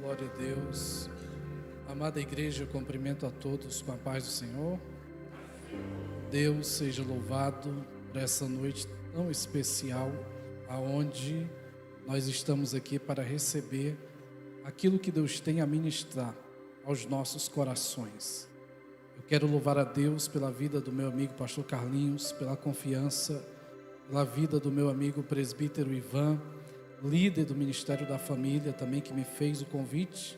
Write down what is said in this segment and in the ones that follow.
Glória a Deus. Amada igreja, eu cumprimento a todos com a paz do Senhor. Deus seja louvado por essa noite tão especial, aonde nós estamos aqui para receber aquilo que Deus tem a ministrar aos nossos corações. Eu quero louvar a Deus pela vida do meu amigo pastor Carlinhos, pela confiança, pela vida do meu amigo presbítero Ivan, líder do Ministério da Família também, que me fez o convite,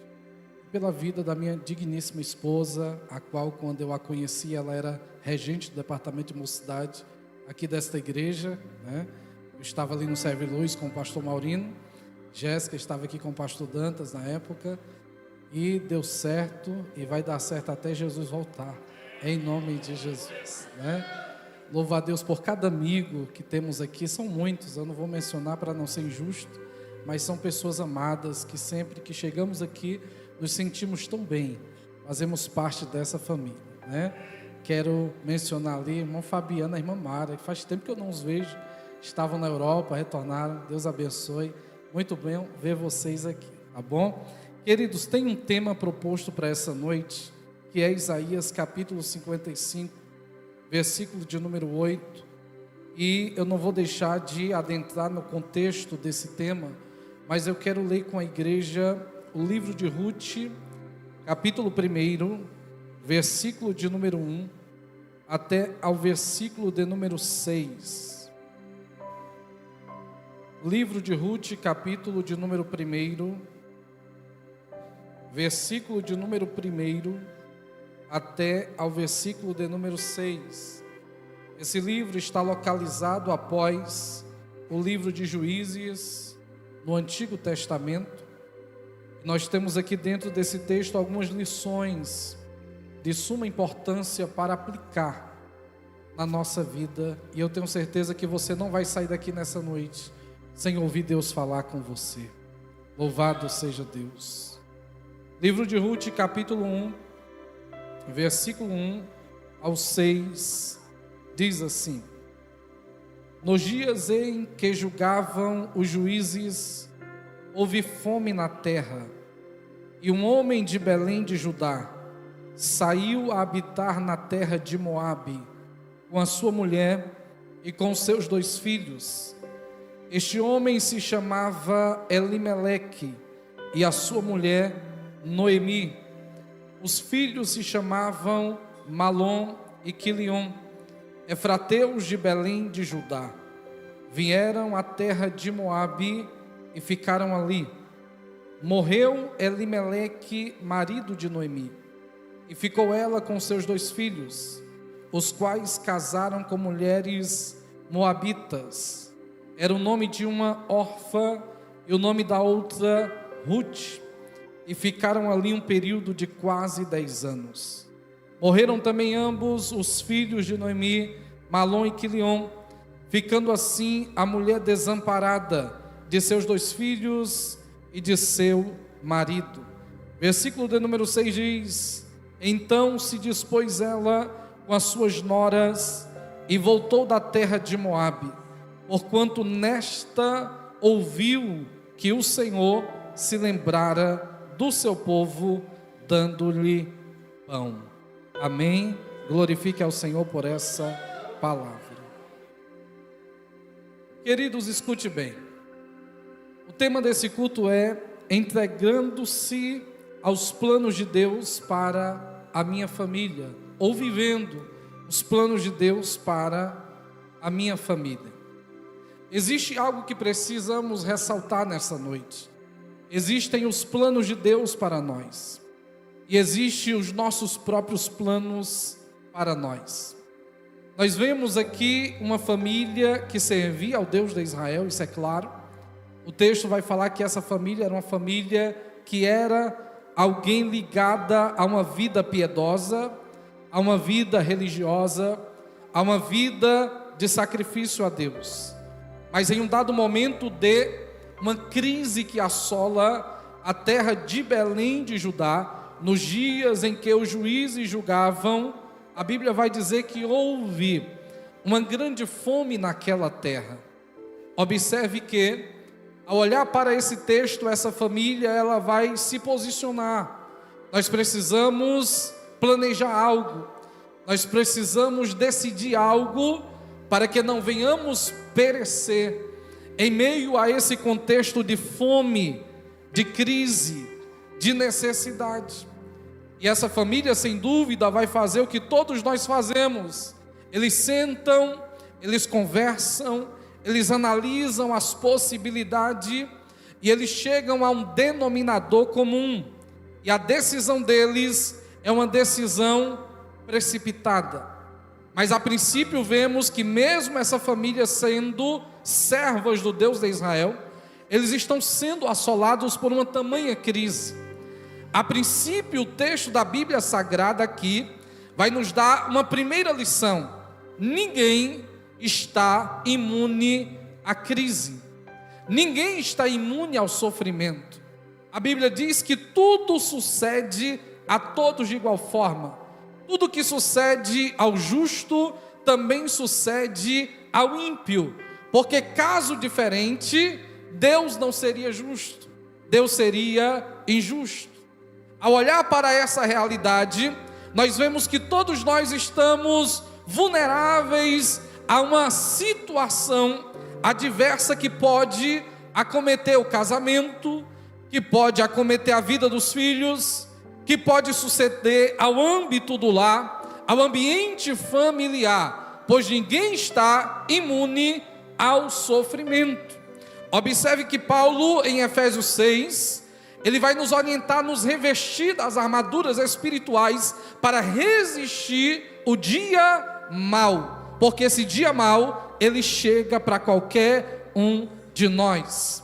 pela vida da minha digníssima esposa, a qual, quando eu a conheci, ela era regente do departamento de mocidade aqui desta igreja, né? Eu estava ali no Serve Luz com o pastor Maurino, Jéssica estava aqui com o pastor Dantas na época, e deu certo, e vai dar certo até Jesus voltar, em nome de Jesus, né? Louvo a Deus por cada amigo que temos aqui, são muitos, eu não vou mencionar para não ser injusto, mas são pessoas amadas que sempre que chegamos aqui nos sentimos tão bem, fazemos parte dessa família, né? Quero mencionar ali a irmã Fabiana, a irmã Mara, que faz tempo que eu não os vejo, estavam na Europa, retornaram, Deus abençoe, muito bem ver vocês aqui, tá bom? Queridos, tem um tema proposto para essa noite, que é Isaías capítulo 55, versículo de número 8, e eu não vou deixar de adentrar no contexto desse tema, mas eu quero ler com a igreja o livro de Ruth, capítulo 1, versículo de número 1, até ao versículo de número 6. Livro de Ruth, capítulo de número 1, versículo de número 1, até ao versículo de número 6. Esse livro está localizado após o livro de Juízes, no Antigo Testamento. Nós temos aqui dentro desse texto algumas lições de suma importância para aplicar na nossa vida. E eu tenho certeza que você não vai sair daqui nessa noite sem ouvir Deus falar com você. Louvado seja Deus. Livro de Ruth, capítulo 1, versículo 1 ao 6, diz assim: Nos dias em que julgavam os juízes, houve fome na terra, e um homem de Belém de Judá saiu a habitar na terra de Moabe, com a sua mulher e com seus 2 filhos. Este homem se chamava Elimeleque, e a sua mulher Noemi. Os filhos se chamavam Malom e Quilion, efrateus de Belém de Judá. Vieram à terra de Moabe e ficaram ali. Morreu Elimeleque, marido de Noemi, e ficou ela com seus 2 filhos, os quais casaram com mulheres moabitas. Era o nome de uma Orfa e o nome da outra Ruth. E ficaram ali um período de quase 10 anos. Morreram também ambos os filhos de Noemi, Malom e Quilion, ficando assim a mulher desamparada de seus 2 filhos e de seu marido. Versículo de número 6 diz: Então se dispôs ela com as suas noras e voltou da terra de Moabe, porquanto nesta ouviu que o Senhor se lembrara do seu povo, dando-lhe pão. Amém. Glorifique ao Senhor por essa palavra. Queridos, escute bem. O tema desse culto é entregando-se aos planos de Deus para a minha família, ou vivendo os planos de Deus para a minha família. Existe algo que precisamos ressaltar nessa noite. Existem os planos de Deus para nós, e existem os nossos próprios planos para nós. Nós vemos aqui uma família que servia ao Deus de Israel, isso é claro. O texto vai falar que essa família era uma família que era alguém ligada a uma vida piedosa, a uma vida religiosa, a uma vida de sacrifício a Deus. Mas em um dado momento de uma crise que assola a terra de Belém de Judá, nos dias em que os juízes julgavam, a Bíblia vai dizer que houve uma grande fome naquela terra. Observe que ao olhar para esse texto, essa família, ela vai se posicionar. Nós precisamos planejar algo, nós precisamos decidir algo, para que não venhamos perecer, em meio a esse contexto de fome, de crise, de necessidade. E essa família, sem dúvida, vai fazer o que todos nós fazemos. Eles sentam, eles conversam, eles analisam as possibilidades e eles chegam a um denominador comum. E a decisão deles é uma decisão precipitada. Mas a princípio vemos que mesmo essa família sendo servas do Deus de Israel, eles estão sendo assolados por uma tamanha crise. A princípio, o texto da Bíblia Sagrada aqui vai nos dar uma primeira lição: ninguém está imune à crise, ninguém está imune ao sofrimento. A Bíblia diz que tudo sucede a todos de igual forma. Tudo que sucede ao justo também sucede ao ímpio, porque caso diferente, Deus não seria justo, Deus seria injusto. Ao olhar para essa realidade, nós vemos que todos nós estamos vulneráveis a uma situação adversa que pode acometer o casamento, que pode acometer a vida dos filhos, que pode suceder ao âmbito do lar, ao ambiente familiar, pois ninguém está imune ao sofrimento. Observe que Paulo, em Efésios 6, ele vai nos orientar, nos revestir das armaduras espirituais para resistir o dia mau, porque esse dia mau, ele chega para qualquer um de nós.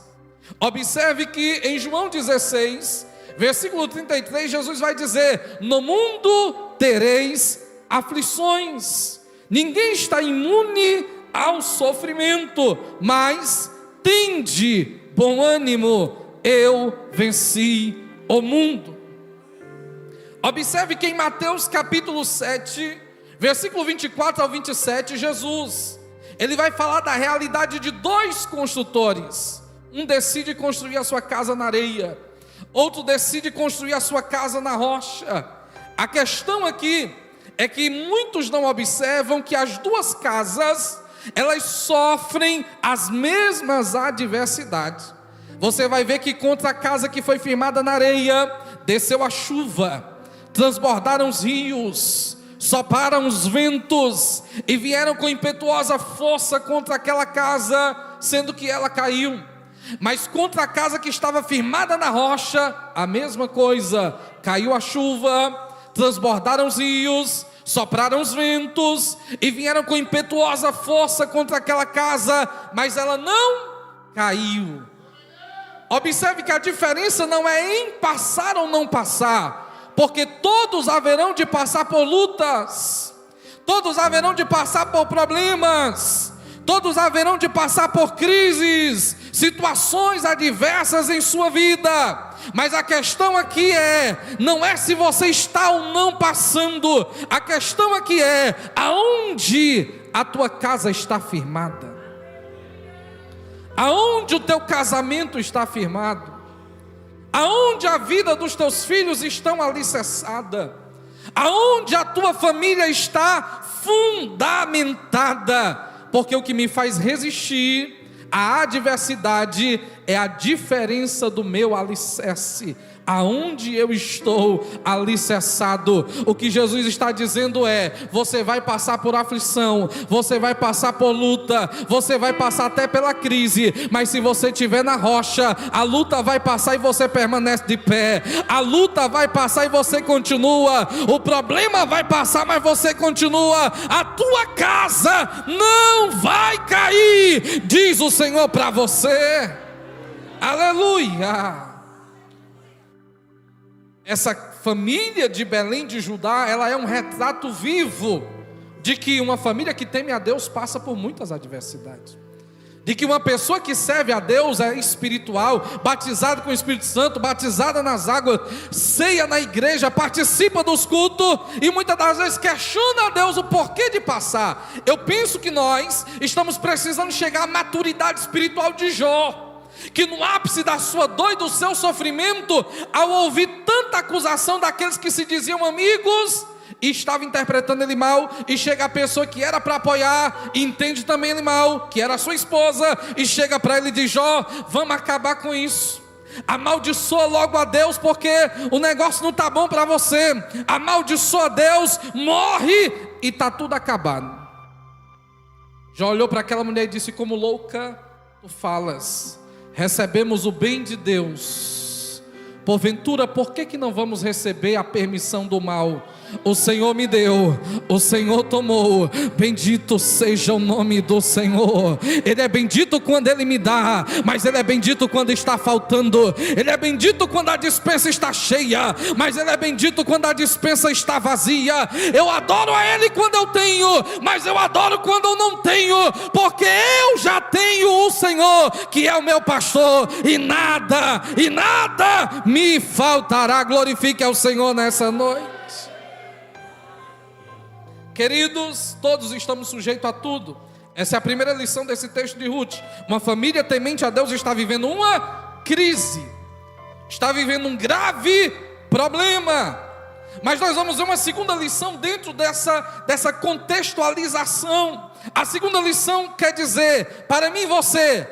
Observe que em João 16, versículo 33, Jesus vai dizer: no mundo tereis aflições. Ninguém está imune ao sofrimento, mas tende bom ânimo, eu venci o mundo. Observe que em Mateus capítulo 7, versículo 24 ao 27, Jesus, ele vai falar da realidade de dois construtores. Um decide construir a sua casa na areia, outro decide construir a sua casa na rocha. A questão aqui é que muitos não observam que as duas casas, elas sofrem as mesmas adversidades. Você vai ver que contra a casa que foi firmada na areia, desceu a chuva, transbordaram os rios, sopraram os ventos e vieram com impetuosa força contra aquela casa, sendo que ela caiu. Mas contra a casa que estava firmada na rocha, a mesma coisa, caiu a chuva, transbordaram os rios, sopraram os ventos e vieram com impetuosa força contra aquela casa, mas ela não caiu. Observe que a diferença não é em passar ou não passar, porque todos haverão de passar por lutas, todos haverão de passar por problemas, todos haverão de passar por crises, situações adversas em sua vida. Mas a questão aqui não é se você está ou não passando, a questão aqui é aonde a tua casa está firmada, aonde o teu casamento está firmado, aonde a vida dos teus filhos estão alicerçada, aonde a tua família está fundamentada. Porque o que me faz resistir à adversidade é a diferença do meu alicerce, aonde eu estou alicerçado. O que Jesus está dizendo é: você vai passar por aflição, você vai passar por luta, você vai passar até pela crise, mas se você estiver na rocha, a luta vai passar e você permanece de pé, a luta vai passar e você continua, o problema vai passar mas você continua, a tua casa não vai cair, diz o Senhor para você. Aleluia. Essa família de Belém de Judá, ela é um retrato vivo de que uma família que teme a Deus passa por muitas adversidades, de que uma pessoa que serve a Deus é espiritual, batizada com o Espírito Santo, batizada nas águas, ceia na igreja, participa dos cultos e muitas das vezes questiona a Deus o porquê de passar. Eu penso que nós estamos precisando chegar à maturidade espiritual de Jó. que no ápice da sua dor e do seu sofrimento, ao ouvir tanta acusação daqueles que se diziam amigos, e estava interpretando ele mal, e chega a pessoa que era para apoiar, e entende também ele mal, que era a sua esposa, e chega para ele e diz: Jó, vamos acabar com isso. Amaldiçoa logo a Deus, porque o negócio não está bom para você. Amaldiçoa a Deus, morre e está tudo acabado. Jó olhou para aquela mulher e disse: como louca tu falas, recebemos o bem de Deus, porventura por que não vamos receber a permissão do mal? O Senhor me deu, o Senhor tomou, bendito seja o nome do Senhor. Ele é bendito quando Ele me dá, mas Ele é bendito quando está faltando. Ele é bendito quando a despensa está cheia, mas Ele é bendito quando a despensa está vazia. Eu adoro a Ele quando eu tenho, mas eu adoro quando eu não tenho, porque eu já tenho o Senhor, que é o meu pastor, e nada me faltará. Glorifique ao Senhor nessa noite. Queridos, todos estamos sujeitos a tudo. Essa é a primeira lição desse texto de Ruth. Uma família temente a Deus está vivendo uma crise, está vivendo um grave problema. Mas nós vamos ver uma segunda lição dentro dessa contextualização. A segunda lição quer dizer, para mim e você,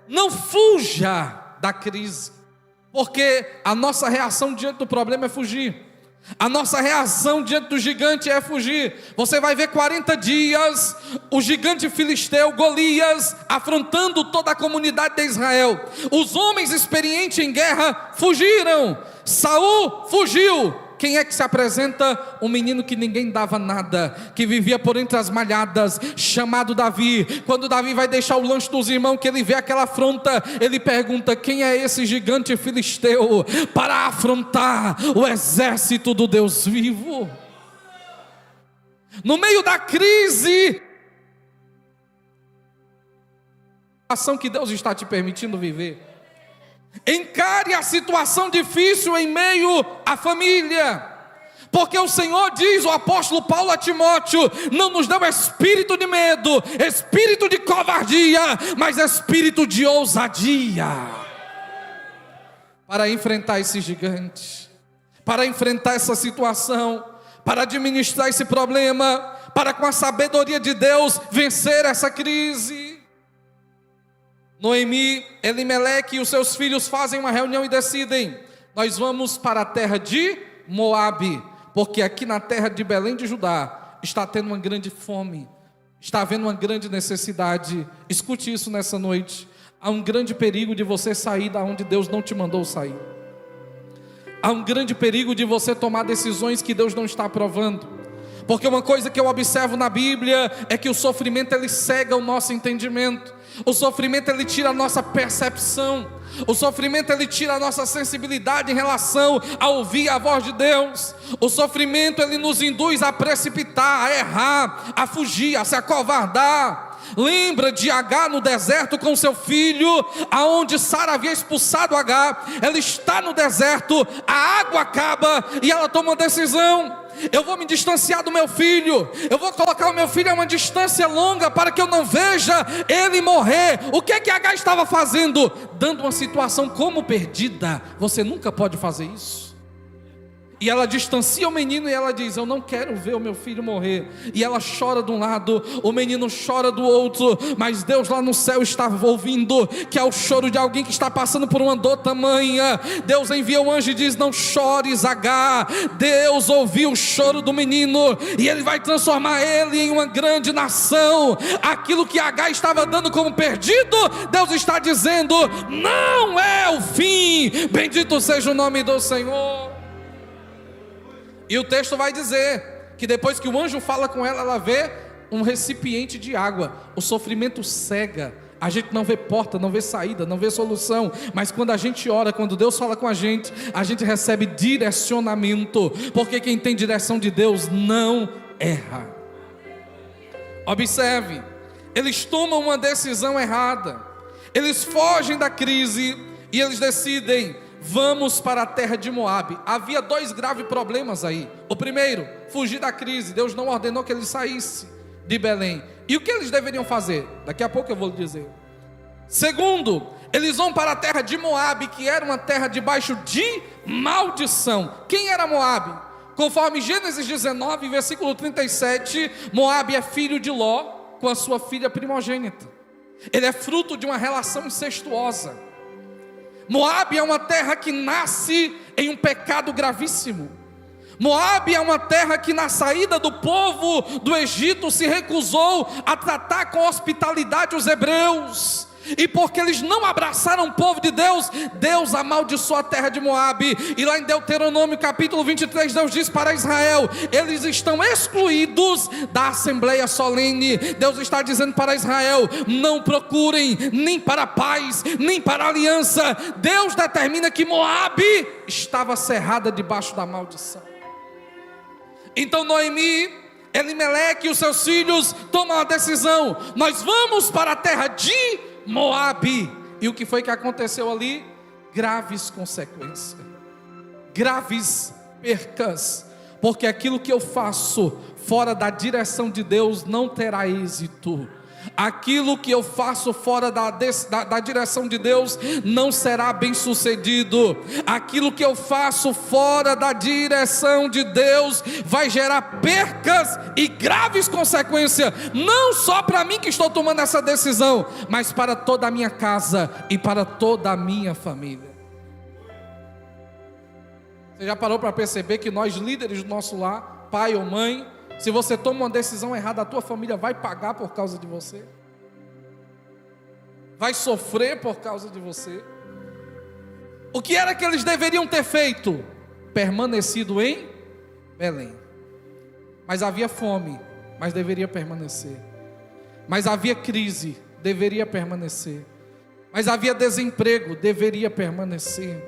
não fuja da crise, porque a nossa reação diante do problema é fugir. A nossa reação diante do gigante é fugir. Você vai ver 40 dias o gigante filisteu Golias afrontando toda a comunidade de Israel. Os homens experientes em guerra fugiram. Saul fugiu. Quem é que se apresenta? Um menino que ninguém dava nada, que vivia por entre as malhadas, chamado Davi. Quando Davi vai deixar o lanche dos irmãos, que ele vê aquela afronta, ele pergunta: quem é esse gigante filisteu para afrontar o exército do Deus vivo? No meio da crise, a ação que Deus está te permitindo viver, encare a situação difícil em meio à família, porque o Senhor diz, o apóstolo Paulo a Timóteo, não nos deu espírito de medo, espírito de covardia, mas espírito de ousadia, para enfrentar esse gigante, para enfrentar essa situação, para administrar esse problema, para com a sabedoria de Deus vencer essa crise. Noemi, Elimeleque e os seus filhos fazem uma reunião e decidem: nós vamos para a terra de Moabe, porque aqui na terra de Belém de Judá está tendo uma grande fome, está havendo uma grande necessidade. Escute isso nessa noite: há um grande perigo de você sair da onde Deus não te mandou sair. Há um grande perigo de você tomar decisões que Deus não está aprovando. Porque uma coisa que eu observo na Bíblia é que o sofrimento ele cega o nosso entendimento. O sofrimento ele tira a nossa percepção. O sofrimento ele tira a nossa sensibilidade em relação a ouvir a voz de Deus. O sofrimento ele nos induz a precipitar, a errar, a fugir, a se acovardar. Lembra de Agar no deserto com seu filho, aonde Sara havia expulsado Agar. Ela está no deserto, a água acaba e ela toma uma decisão: eu vou me distanciar do meu filho, eu vou colocar o meu filho a uma distância longa para que eu não veja ele morrer. O que é que Agar estava fazendo? Dando uma situação como perdida. Você nunca pode fazer isso. E ela distancia o menino e ela diz: eu não quero ver o meu filho morrer. E ela chora de um lado, o menino chora do outro, mas Deus lá no céu está ouvindo, que é o choro de alguém que está passando por uma dor tamanha. Deus envia o anjo e diz: não chores, Agar. Deus ouviu o choro do menino e Ele vai transformar ele em uma grande nação. Aquilo que Agar estava dando como perdido, Deus está dizendo: não é o fim. Bendito seja o nome do Senhor. E o texto vai dizer que depois que o anjo fala com ela, ela vê um recipiente de água. O sofrimento cega. A gente não vê porta, não vê saída, não vê solução. Mas quando a gente ora, quando Deus fala com a gente recebe direcionamento. Porque quem tem direção de Deus não erra. Observe, eles tomam uma decisão errada. Eles fogem da crise e eles decidem: vamos para a terra de Moabe. Havia dois graves problemas aí. O primeiro, fugir da crise. Deus não ordenou que eles saíssem de Belém. E o que eles deveriam fazer? Daqui a pouco eu vou lhe dizer. Segundo, Eles vão para a terra de Moabe, que era uma terra debaixo de maldição. Quem era Moabe? Conforme Gênesis 19, versículo 37, Moabe é filho de Ló com a sua filha primogênita. Ele é fruto de uma relação incestuosa. Moabe é uma terra que nasce em um pecado gravíssimo. Moabe é uma terra que na saída do povo do Egito se recusou a tratar com hospitalidade os hebreus. E porque eles não abraçaram o povo de Deus, Deus amaldiçoou a terra de Moabe. E lá em Deuteronômio capítulo 23, Deus diz para Israel: eles estão excluídos da assembleia solene. Deus está dizendo para Israel: não procurem nem para a paz, nem para a aliança. Deus determina que Moabe estava cerrada debaixo da maldição. Então Noemi, Elimeleque e os seus filhos tomam a decisão: nós vamos para a terra de Moabe. E o que foi que aconteceu ali? Graves consequências, graves percas, porque aquilo que eu faço fora da direção de Deus não terá êxito. Aquilo que eu faço fora da direção de Deus não será bem sucedido. Aquilo que eu faço fora da direção de Deus vai gerar percas e graves consequências, não só para mim que estou tomando essa decisão, mas para toda a minha casa e para toda a minha família. Você já parou para perceber que nós líderes do nosso lar, pai ou mãe, se você toma uma decisão errada, a tua família vai pagar por causa de você, vai sofrer por causa de você. O que era que eles deveriam ter feito? Permanecido em Belém. Mas havia fome, mas deveria permanecer. Mas havia crise, deveria permanecer. Mas havia desemprego, deveria permanecer.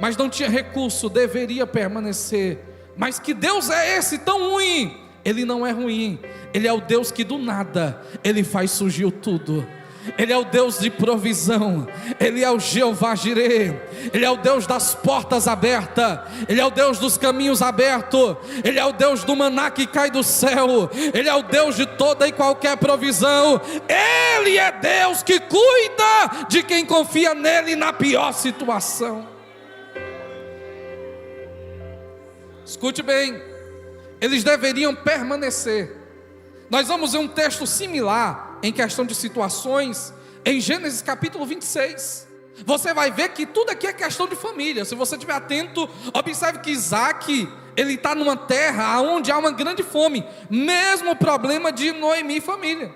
Mas não tinha recurso, deveria permanecer. Mas que Deus é esse tão ruim? Ele não é ruim. Ele é o Deus que do nada Ele faz surgir tudo. Ele é o Deus de provisão. Ele é o Jeová Jireh. Ele é o Deus das portas abertas. Ele é o Deus dos caminhos abertos. Ele é o Deus do maná que cai do céu. Ele é o Deus de toda e qualquer provisão. Ele é Deus que cuida de quem confia nele na pior situação. Escute bem, eles deveriam permanecer. Nós vamos ver um texto similar em questão de situações em Gênesis capítulo 26. Você vai ver que tudo aqui é questão de família. Se você estiver atento, observe que Isaac, ele está numa terra onde há uma grande fome, mesmo problema de Noemi e família.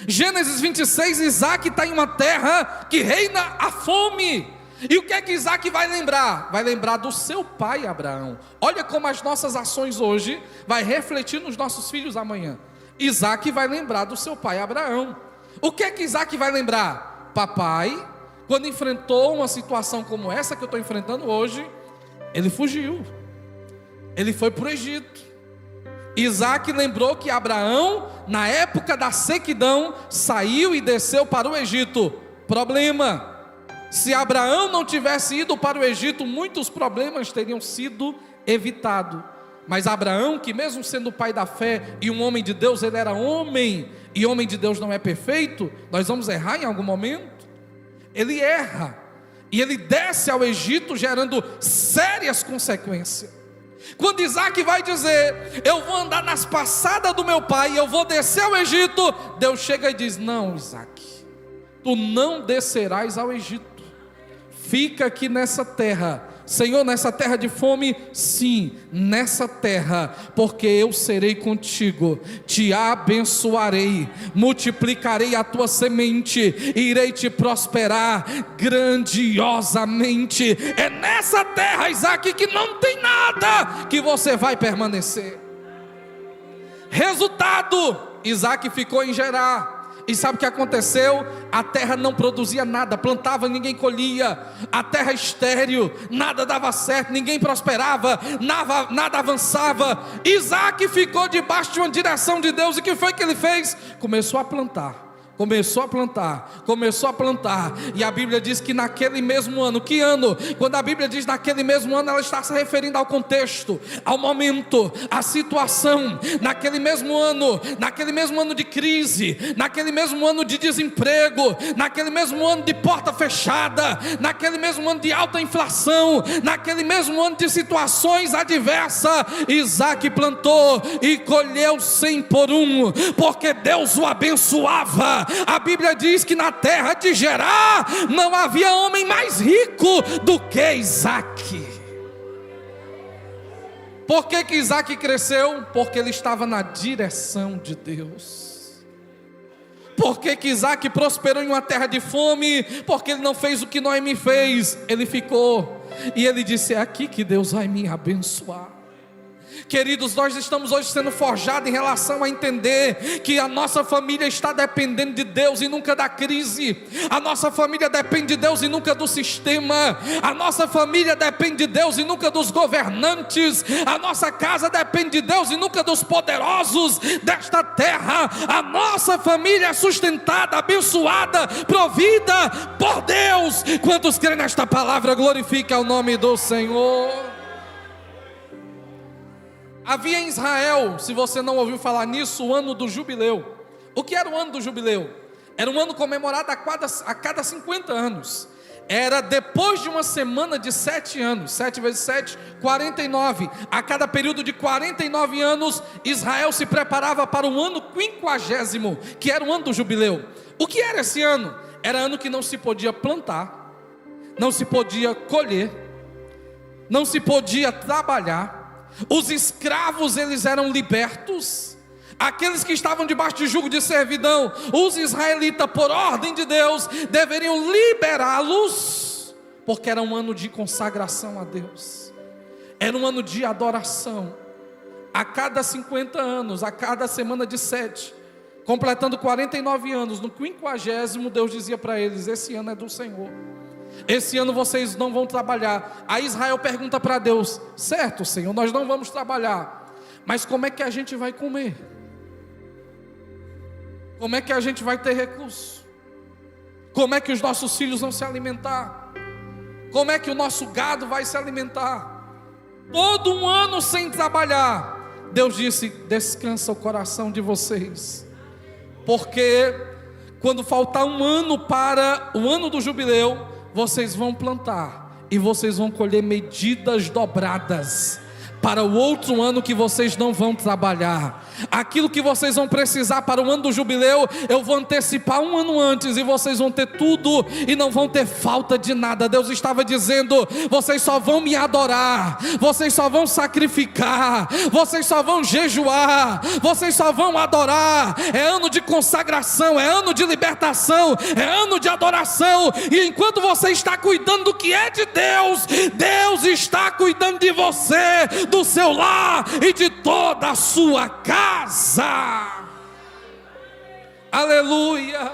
Gênesis 26, Isaac está em uma terra que reina a fome. E o que é que Isaac vai lembrar? Vai lembrar do seu pai Abraão. Olha como as nossas ações hoje vai refletir nos nossos filhos amanhã. Isaac vai lembrar do seu pai Abraão. O que é que Isaac vai lembrar? Papai, quando enfrentou uma situação como essa que eu estou enfrentando hoje, ele fugiu. Ele foi para o Egito. Isaac lembrou que Abraão, na época da sequidão, saiu e desceu para o Egito. Problema: se Abraão não tivesse ido para o Egito, muitos problemas teriam sido evitados. Mas Abraão, que mesmo sendo o pai da fé e um homem de Deus, ele era homem, e homem de Deus não é perfeito. Nós vamos errar em algum momento. Ele erra, e ele desce ao Egito, gerando sérias consequências. Quando Isaac vai dizer: eu vou andar nas passadas do meu pai, eu vou descer ao Egito, Deus chega e diz: não, Isaac, tu não descerás ao Egito. Fica aqui nessa terra. Senhor, nessa terra de fome? Sim, nessa terra, porque eu serei contigo, te abençoarei, multiplicarei a tua semente, irei te prosperar grandiosamente. É nessa terra, Isaac, que não tem nada, que você vai permanecer. Resultado: Isaac ficou em Gerar. E sabe o que aconteceu? A terra não produzia nada, plantava, ninguém colhia, a terra estéril, nada dava certo, ninguém prosperava, nada avançava. Isaac ficou debaixo de uma direção de Deus, e o que foi que ele fez? Começou a plantar, Começou a plantar, e a Bíblia diz que naquele mesmo ano, que ano? Quando a Bíblia diz naquele mesmo ano, ela está se referindo ao contexto, ao momento, à situação. Naquele mesmo ano de crise, naquele mesmo ano de desemprego, naquele mesmo ano de porta fechada, naquele mesmo ano de alta inflação, naquele mesmo ano de situações adversas, Isaac plantou e colheu 100 por 1, porque Deus o abençoava. A Bíblia diz que na terra de Gerar não havia homem mais rico do que Isaac. Por que Isaac cresceu? Porque ele estava na direção de Deus. Por que Isaac prosperou em uma terra de fome? Porque ele não fez o que Noemi fez, ele ficou, e ele disse: é aqui que Deus vai me abençoar. Queridos, nós estamos hoje sendo forjados em relação a entender que a nossa família está dependendo de Deus e nunca da crise. A nossa família depende de Deus e nunca do sistema. A nossa família depende de Deus e nunca dos governantes. A nossa casa depende de Deus e nunca dos poderosos desta terra. A nossa família é sustentada, abençoada, provida por Deus. Quantos creem nesta palavra, glorifica o nome do Senhor. Havia em Israel, se você não ouviu falar nisso, o ano do jubileu. O que era o ano do jubileu? Era um ano comemorado a cada 50 anos. Era depois de uma semana de 7 anos. 7 vezes 7, 49. A cada período de 49 anos, Israel se preparava para o ano 50º, que era o ano do jubileu. O que era esse ano? Era ano que não se podia plantar, não se podia colher, não se podia trabalhar. Os escravos, eles eram libertos. Aqueles que estavam debaixo de jugo de servidão, os israelitas, por ordem de Deus, deveriam liberá-los, porque era um ano de consagração a Deus, era um ano de adoração. A cada 50 anos, a cada semana de 7, completando 49 anos, no 50º, Deus dizia para eles: esse ano é do Senhor, esse ano vocês não vão trabalhar. Aí Israel pergunta para Deus: certo, Senhor, nós não vamos trabalhar, mas como é que a gente vai comer? Como é que a gente vai ter recurso? Como é que os nossos filhos vão se alimentar? Como é que o nosso gado vai se alimentar? Todo um ano sem trabalhar. Deus disse: descansa o coração de vocês, porque quando faltar um ano para o ano do jubileu, vocês vão plantar e vocês vão colher medidas dobradas para o outro ano que vocês não vão trabalhar. Aquilo que vocês vão precisar para o ano do jubileu, eu vou antecipar um ano antes, e vocês vão ter tudo e não vão ter falta de nada. Deus estava dizendo: vocês só vão me adorar, vocês só vão sacrificar, vocês só vão jejuar, vocês só vão adorar. É ano de consagração, é ano de libertação, é ano de adoração. E enquanto você está cuidando do que é de Deus, Deus está cuidando de você, do seu lar e de toda a sua casa. Aleluia.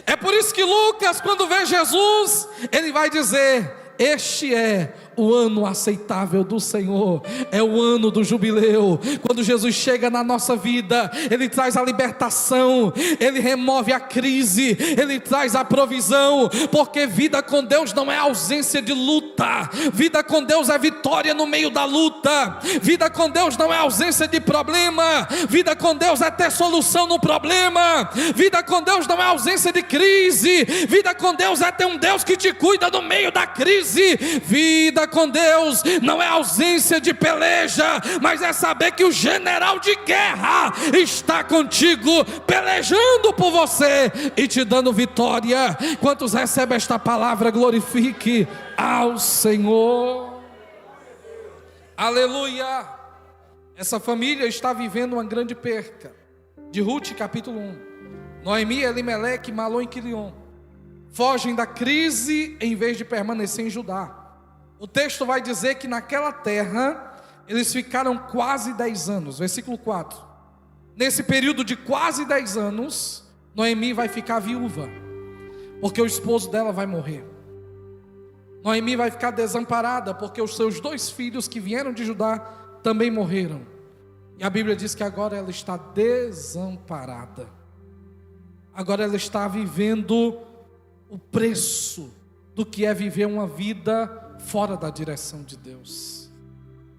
É por isso que Lucas, quando vê Jesus, ele vai dizer: este é o ano aceitável do Senhor, é o ano do jubileu. Quando Jesus chega na nossa vida, Ele traz a libertação, Ele remove a crise, Ele traz a provisão, porque vida com Deus não é ausência de luta, vida com Deus é vitória no meio da luta, vida com Deus não é ausência de problema, vida com Deus é ter solução no problema, vida com Deus não é ausência de crise, vida com Deus é ter um Deus que te cuida no meio da crise, vida com Deus não é ausência de peleja, mas é saber que o general de guerra está contigo, pelejando por você e te dando vitória. Quantos recebem esta palavra? Glorifique ao Senhor. Aleluia. Essa família está vivendo uma grande perca. De Ruth, capítulo 1. Noemi, Elimeleque, Malom e Quilion fogem da crise em vez de permanecer em Judá. O texto vai dizer que naquela terra eles ficaram quase 10 anos. Versículo 4. Nesse período de quase 10 anos, Noemi vai ficar viúva, porque o esposo dela vai morrer. Noemi vai ficar desamparada, porque os seus 2 filhos que vieram de Judá também morreram. E a Bíblia diz que agora ela está desamparada. agora ela está vivendo o preço do que é viver uma vida fora da direção de Deus.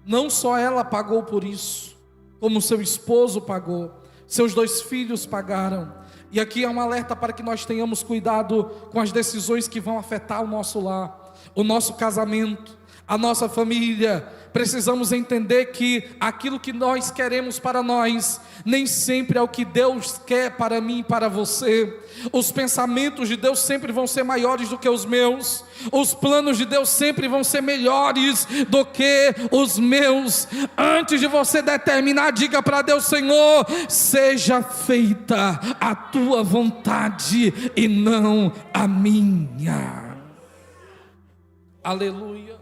Não só ela pagou por isso, como seu esposo pagou, seus 2 filhos pagaram. E aqui é um alerta para que nós tenhamos cuidado com as decisões que vão afetar o nosso lar, o nosso casamento, a nossa família. Precisamos entender que aquilo que nós queremos para nós, nem sempre é o que Deus quer para mim e para você. Os pensamentos de Deus sempre vão ser maiores do que os meus. Os planos de Deus sempre vão ser melhores do que os meus. Antes de você determinar, diga para Deus: Senhor, seja feita a tua vontade e não a minha. Aleluia.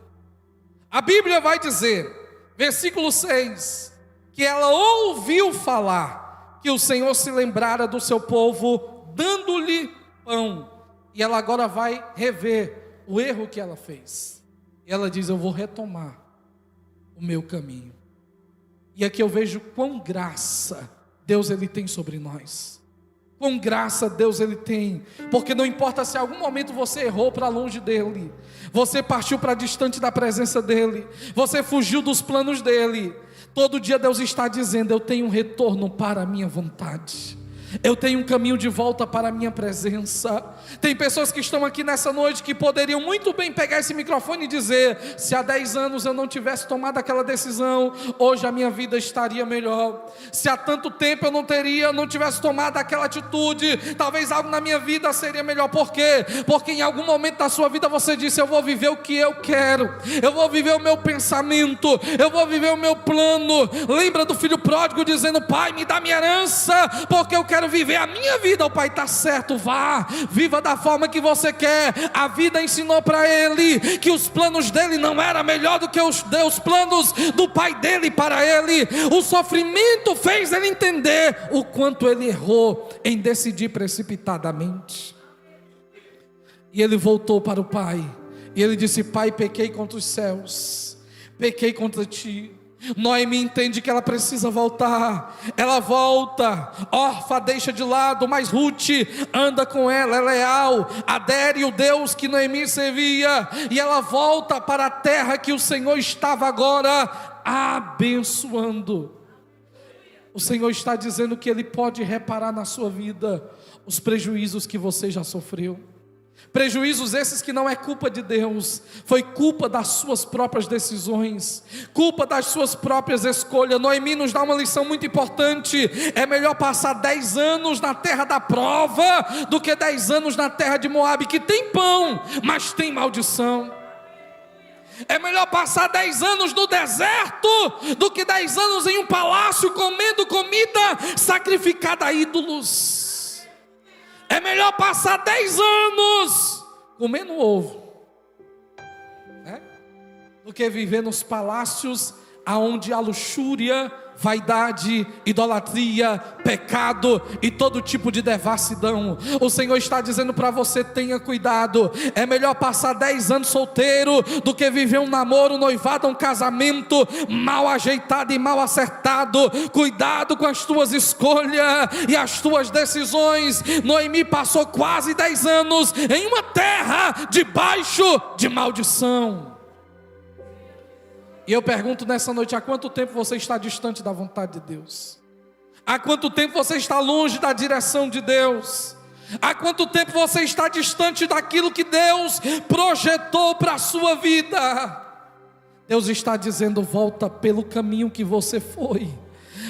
A Bíblia vai dizer, versículo 6, que ela ouviu falar que o Senhor se lembrara do seu povo, dando-lhe pão. E ela agora vai rever o erro que ela fez. E ela diz: eu vou retomar o meu caminho. E aqui eu vejo quão graça Deus ele tem sobre nós. Com graça Deus ele tem, porque não importa se em algum momento você errou para longe dele, você partiu para distante da presença dele, você fugiu dos planos dele, todo dia Deus está dizendo: eu tenho um retorno para a minha vontade, eu tenho um caminho de volta para a minha presença. Tem pessoas que estão aqui nessa noite que poderiam muito bem pegar esse microfone e dizer: se há 10 anos eu não tivesse tomado aquela decisão, hoje a minha vida estaria melhor. Se há tanto tempo eu não tivesse tomado aquela atitude, talvez algo na minha vida seria melhor. Por quê? Porque em algum momento da sua vida você disse: eu vou viver o que eu quero, eu vou viver o meu pensamento, eu vou viver o meu plano. Lembra do filho pródigo dizendo: pai, me dá minha herança, porque eu quero viver a minha vida. O pai está certo, vá, viva da forma que você quer. A vida ensinou para ele que os planos dele não eram melhor do que os planos do pai dele para ele. O sofrimento fez ele entender o quanto ele errou em decidir precipitadamente. E ele voltou para o pai, e ele disse: pai, pequei contra os céus, pequei contra ti. Noemi entende que ela precisa voltar. Ela volta, Orfa deixa de lado, mas Ruth anda com ela, é leal, adere o Deus que Noemi servia, e ela volta para a terra que o Senhor estava agora abençoando. O Senhor está dizendo que Ele pode reparar na sua vida os prejuízos que você já sofreu. Prejuízos esses que não é culpa de Deus, foi culpa das suas próprias decisões, culpa das suas próprias escolhas. Noemi nos dá uma lição muito importante: é melhor passar 10 anos na terra da prova do que 10 anos na terra de Moabe, que tem pão, mas tem maldição. É melhor passar 10 anos no deserto do que 10 anos em um palácio comendo comida sacrificada a ídolos. É melhor passar 10 anos comendo ovo, do que viver nos palácios aonde há luxúria, vaidade, idolatria, pecado e todo tipo de devassidão. O Senhor está dizendo para você: tenha cuidado. É melhor passar 10 anos solteiro do que viver um namoro, um noivado, um casamento mal ajeitado e mal acertado. Cuidado com as tuas escolhas e as tuas decisões. Noemi passou quase 10 anos em uma terra debaixo de maldição. E eu pergunto nessa noite: há quanto tempo você está distante da vontade de Deus? Há quanto tempo você está longe da direção de Deus? Há quanto tempo você está distante daquilo que Deus projetou para a sua vida? Deus está dizendo: volta pelo caminho que você foi.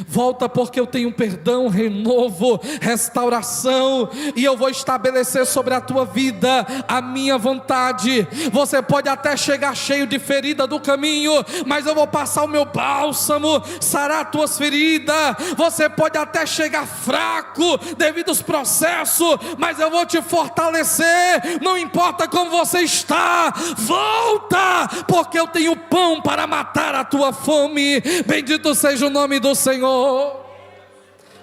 Volta, porque eu tenho perdão, renovo, restauração, e eu vou estabelecer sobre a tua vida a minha vontade. Você pode até chegar cheio de ferida do caminho, mas eu vou passar o meu bálsamo, sarar tuas feridas. Você pode até chegar fraco devido aos processos, mas eu vou te fortalecer. Não importa como você está, volta, porque eu tenho pão para matar a tua fome. Bendito seja o nome do Senhor.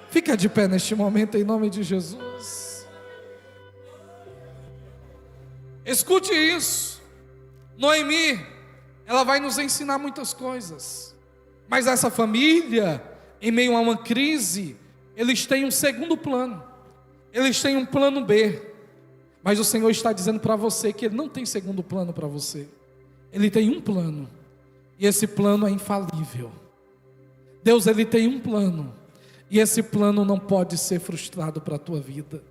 Fica de pé neste momento em nome de Jesus. Escute isso. Noemi, ela vai nos ensinar muitas coisas, mas essa família, em meio a uma crise, eles têm um segundo plano. eles têm um plano B, mas o Senhor está dizendo para você que Ele não tem segundo plano para você. Ele tem um plano, e esse plano é infalível. Deus, Ele tem um plano, e esse plano não pode ser frustrado para a tua vida.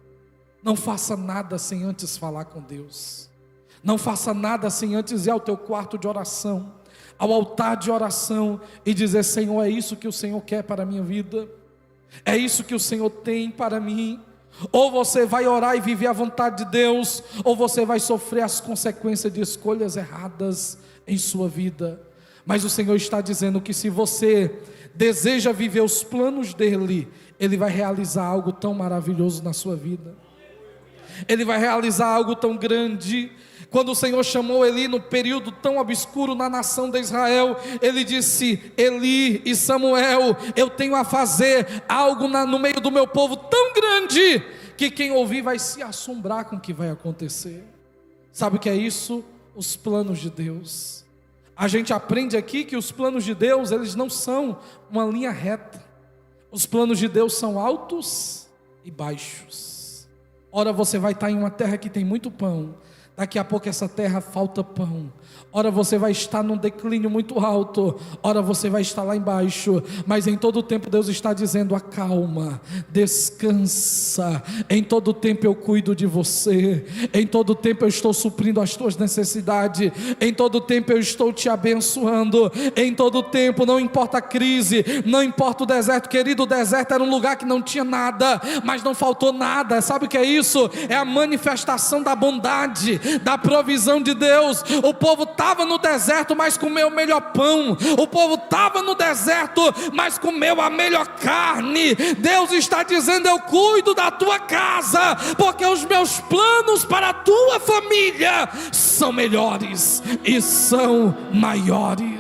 Não faça nada sem antes falar com Deus. Não faça nada sem antes ir ao teu quarto de oração, ao altar de oração, e dizer: Senhor, é isso que o Senhor quer para a minha vida? É isso que o Senhor tem para mim? Ou você vai orar e viver a vontade de Deus, ou você vai sofrer as consequências de escolhas erradas em sua vida. Mas o Senhor está dizendo que se você deseja viver os planos dEle, Ele vai realizar algo tão maravilhoso na sua vida. Ele vai realizar algo tão grande. Quando o Senhor chamou Eli no período tão obscuro na nação de Israel, Ele disse: Eli e Samuel, eu tenho a fazer algo no meio do meu povo tão grande, que quem ouvir vai se assombrar com o que vai acontecer. Sabe o que é isso? Os planos de Deus. A gente aprende aqui que os planos de Deus, eles não são uma linha reta. Os planos de Deus são altos e baixos. Ora você vai estar em uma terra que tem muito pão, daqui a pouco essa terra falta pão. Ora você vai estar num declínio muito alto, ora você vai estar lá embaixo. Mas em todo tempo Deus está dizendo: acalma, descansa. Em todo tempo eu cuido de você. Em todo tempo eu estou suprindo as tuas necessidades. Em todo tempo eu estou te abençoando. Em todo tempo, não importa a crise, não importa o deserto. Querido, o deserto era um lugar que não tinha nada, mas não faltou nada. Sabe o que é isso? É a manifestação da bondade, da provisão de Deus. O povo estava no deserto, mas comeu o melhor pão. O povo estava no deserto, mas comeu a melhor carne. Deus está dizendo: eu cuido da tua casa, porque os meus planos para a tua família são melhores e são maiores.